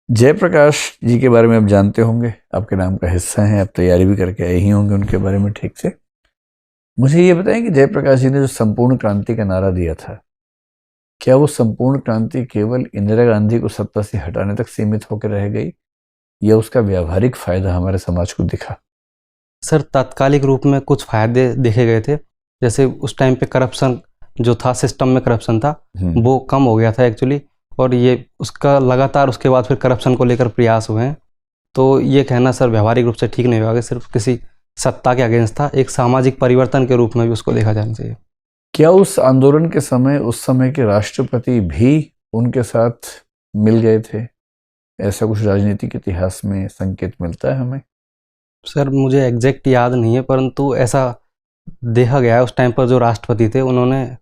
जयप्रकाश जी के बारे में आप जानते होंगे, आपके नाम का हिस्सा हैं, आप तैयारी भी करके आए ही होंगे उनके बारे में ठीक से। मुझे ये बताएं कि जयप्रकाश जी ने जो संपूर्ण क्रांति का नारा दिया था, क्या वो संपूर्ण क्रांति केवल इंदिरा गांधी को सत्ता से हटाने तक सीमित होकर रह गई या उसका व्यावहारिक फायदा हमारे समाज को दिखा? सर, तात्कालिक रूप में कुछ फायदे देखे गए थे। जैसे उस टाइम पे करप्शन जो था, सिस्टम में करप्शन था, वो कम हो गया था एक्चुअली। और ये उसका लगातार उसके बाद फिर करप्शन को लेकर प्रयास हुए हैं। तो ये कहना सर व्यावहारिक रूप से ठीक नहीं होगा कि सिर्फ किसी सत्ता के अगेंस्ट था, एक सामाजिक परिवर्तन के रूप में भी उसको देखा जाना चाहिए। क्या उस आंदोलन के समय उस समय के राष्ट्रपति भी उनके साथ मिल गए थे? ऐसा कुछ राजनीतिक इतिहास में संकेत मिलता है हमें? सर, मुझे एग्जैक्ट याद नहीं है, परंतु ऐसा देखा गया है उस टाइम पर जो राष्ट्रपति थे उन्होंने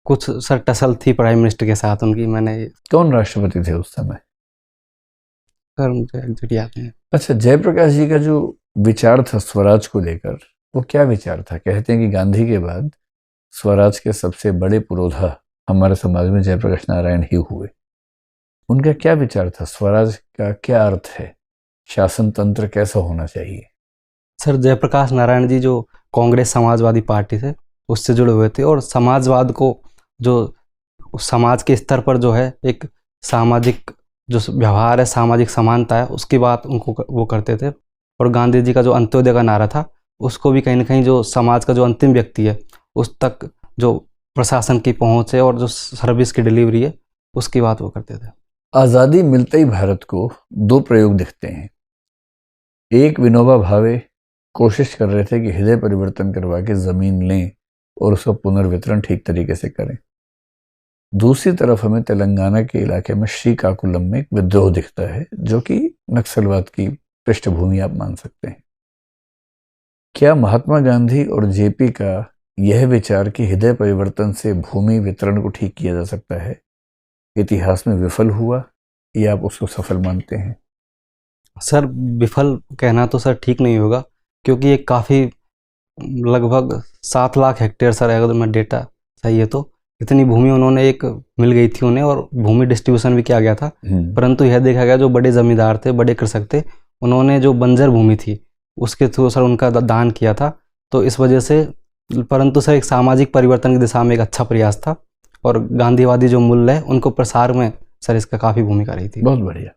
कुछ सर टसल थी प्राइम मिनिस्टर के साथ उनकी। मैंने कौन राष्ट्रपति थे उस समय? सर मुझे एग्जैक्ट याद नहीं है। अच्छा, जयप्रकाश जी का जो विचार था स्वराज को लेकर, वो क्या विचार था? कहते हैं कि गांधी के बाद स्वराज के सबसे बड़े पुरोधा हमारे समाज में जयप्रकाश नारायण ही हुए। उनका क्या विचार था? स्वराज का क्या अर्थ है? शासन तंत्र कैसा होना चाहिए? सर, जयप्रकाश नारायण जी जो कांग्रेस समाजवादी पार्टी से उससे जुड़े हुए थे और समाजवाद को जो समाज के स्तर पर जो है एक सामाजिक जो व्यवहार है, सामाजिक समानता है, उसकी बात उनको वो करते थे। और गांधी जी का जो अंत्योदय का नारा था उसको भी कहीं ना कहीं जो समाज का जो अंतिम व्यक्ति है उस तक जो प्रशासन की पहुंच है और जो सर्विस की डिलीवरी है उसकी बात वो करते थे। आज़ादी मिलते ही भारत को दो प्रयोग दिखते हैं। एक, विनोबा भावे कोशिश कर रहे थे कि हृदय परिवर्तन करवा के ज़मीन लें और उसका पुनर्वितरण ठीक तरीके से करें। दूसरी तरफ हमें तेलंगाना के इलाके में श्रीकाकुलम में एक विद्रोह दिखता है जो कि नक्सलवाद की पृष्ठभूमि आप मान सकते हैं। क्या महात्मा गांधी और जेपी का यह विचार कि हृदय परिवर्तन से भूमि वितरण को ठीक किया जा सकता है इतिहास में विफल हुआ या आप उसको सफल मानते हैं? सर, विफल कहना तो सर ठीक नहीं होगा, क्योंकि ये काफ़ी लगभग 7 लाख हेक्टेयर सर, अगर मैं डेटा सही है तो इतनी भूमि उन्होंने एक मिल गई थी उन्हें और भूमि डिस्ट्रीब्यूशन भी किया गया था। परंतु यह देखा गया जो बड़े जमींदार थे, बड़े कृषक थे, उन्होंने जो बंजर भूमि थी उसके थ्रू सर उनका दान किया था। तो इस वजह से, परंतु सर एक सामाजिक परिवर्तन की दिशा में एक अच्छा प्रयास था और गांधीवादी जो मूल्य है उनको प्रसार में सर इसका काफ़ी भूमिका रही थी। बहुत बढ़िया।